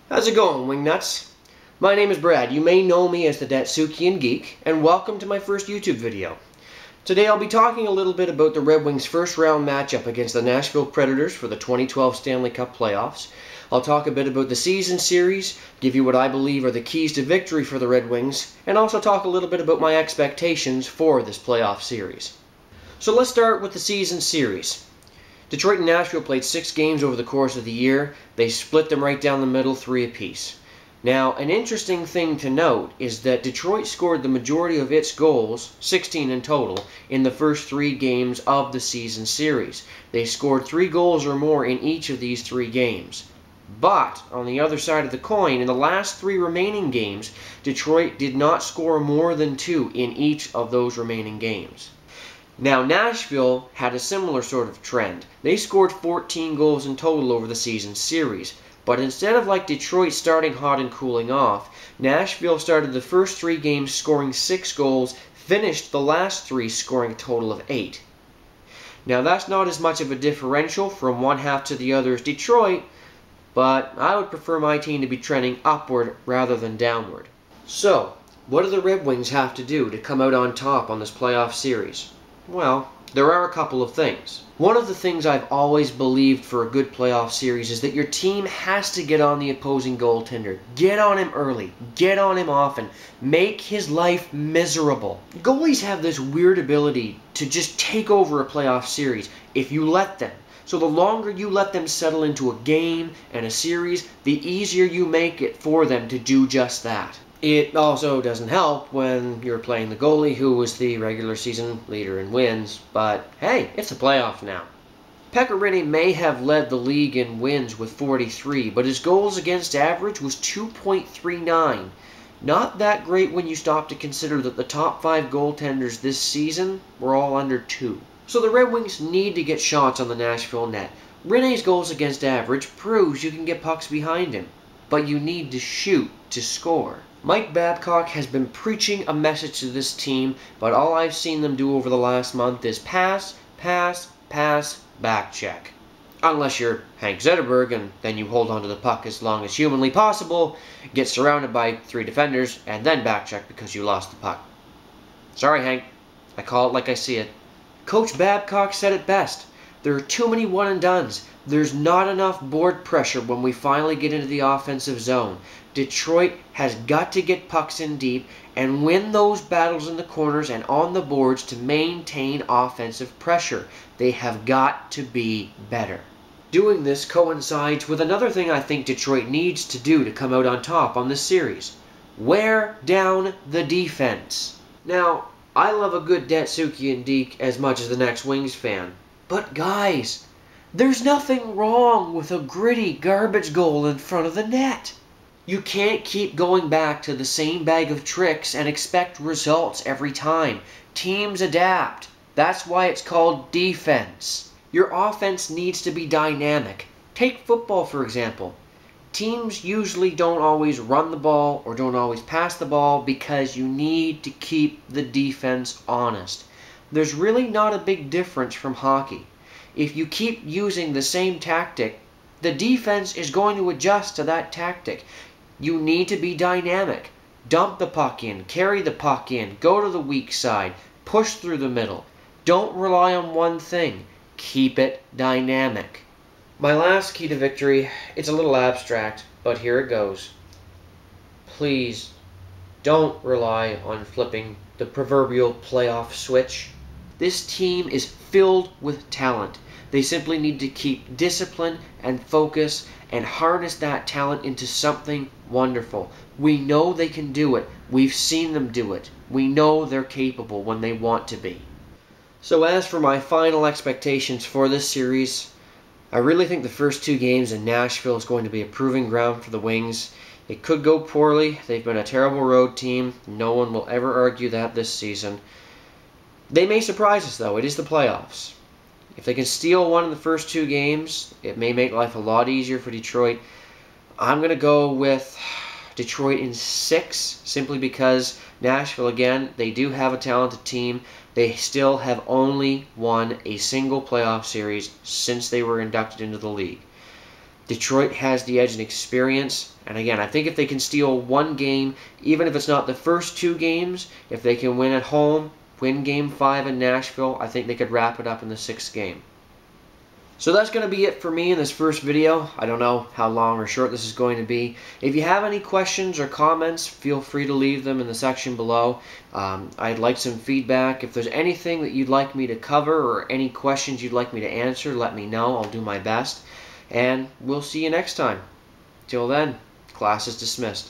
How's it going, Wingnuts? My name is Brad. You may know me as the Datsyukian Geek, and welcome to my first YouTube video. Today I'll be talking a little bit about the Red Wings' first round matchup against the Nashville Predators for the 2012 Stanley Cup playoffs. I'll talk a bit about the season series, give you what I believe are the keys to victory for the Red Wings, and also talk a little bit about my expectations for this playoff series. So let's start with the season series. Detroit and Nashville played 6 games over the course of the year. They split them right down the middle, 3 apiece. Now, an interesting thing to note is that Detroit scored the majority of its goals, 16 in total, in the first 3 games of the season series. They scored 3 goals or more in each of these 3 games. But, on the other side of the coin, in the last 3 remaining games, Detroit did not score more than 2 in each of those remaining games. Now, Nashville had a similar sort of trend. They scored 14 goals in total over the season series. But instead of like Detroit starting hot and cooling off, Nashville started the first 3 games scoring 6 goals, finished the last 3 scoring a total of 8. Now that's not as much of a differential from one half to the other as Detroit, but I would prefer my team to be trending upward rather than downward. So, what do the Red Wings have to do to come out on top on this playoff series? Well, there are a couple of things. One of the things I've always believed for a good playoff series is that your team has to get on the opposing goaltender. Get on him early. Get on him often. Make his life miserable. Goalies have this weird ability to just take over a playoff series if you let them. So the longer you let them settle into a game and a series, the easier you make it for them to do just that. It also doesn't help when you're playing the goalie who was the regular season leader in wins, but hey, it's the playoffs now. Pekka Rinne may have led the league in wins with 43, but his goals against average was 2.39. Not that great when you stop to consider that the top 5 goaltenders this season were all under 2. So the Red Wings need to get shots on the Nashville net. Rinne's goals against average proves you can get pucks behind him, but you need to shoot to score. Mike Babcock has been preaching a message to this team, but all I've seen them do over the last month is pass, pass, pass, back check. Unless you're Hank Zetterberg, and then you hold onto the puck as long as humanly possible, get surrounded by 3 defenders, and then back check because you lost the puck. Sorry, Hank. I call it like I see it. Coach Babcock said it best. There are too many one-and-dones. There's not enough board pressure when we finally get into the offensive zone. Detroit has got to get pucks in deep and win those battles in the corners and on the boards to maintain offensive pressure. They have got to be better. Doing this coincides with another thing I think Detroit needs to do to come out on top on this series. Wear down the defense. Now, I love a good Datsyukian Geek as much as the next Wings fan. But guys, there's nothing wrong with a gritty garbage goal in front of the net. You can't keep going back to the same bag of tricks and expect results every time. Teams adapt. That's why it's called defense. Your offense needs to be dynamic. Take football, for example. Teams usually don't always run the ball or don't always pass the ball because you need to keep the defense honest. There's really not a big difference from hockey. If you keep using the same tactic, the defense is going to adjust to that tactic. You need to be dynamic. Dump the puck in, carry the puck in, go to the weak side, push through the middle. Don't rely on one thing. Keep it dynamic. My last key to victory, it's a little abstract, but here it goes. Please, don't rely on flipping the proverbial playoff switch. This team is filled with talent. They simply need to keep discipline and focus and harness that talent into something wonderful. We know they can do it. We've seen them do it. We know they're capable when they want to be. So as for my final expectations for this series, I really think the first 2 games in Nashville is going to be a proving ground for the Wings. It could go poorly. They've been a terrible road team. No one will ever argue that this season. They may surprise us, though. It is the playoffs. If they can steal one in the first 2 games, it may make life a lot easier for Detroit. I'm going to go with Detroit in 6, simply because Nashville, again, they do have a talented team. They still have only won a single playoff series since they were inducted into the league. Detroit has the edge in experience. And again, I think if they can steal one game, even if it's not the first 2 games, if they can win at home, win Game 5 in Nashville, I think they could wrap it up in the 6th game. So that's going to be it for me in this first video. I don't know how long or short this is going to be. If you have any questions or comments, feel free to leave them in the section below. I'd like some feedback. If there's anything that you'd like me to cover or any questions you'd like me to answer, let me know. I'll do my best. And we'll see you next time. Till then, class is dismissed.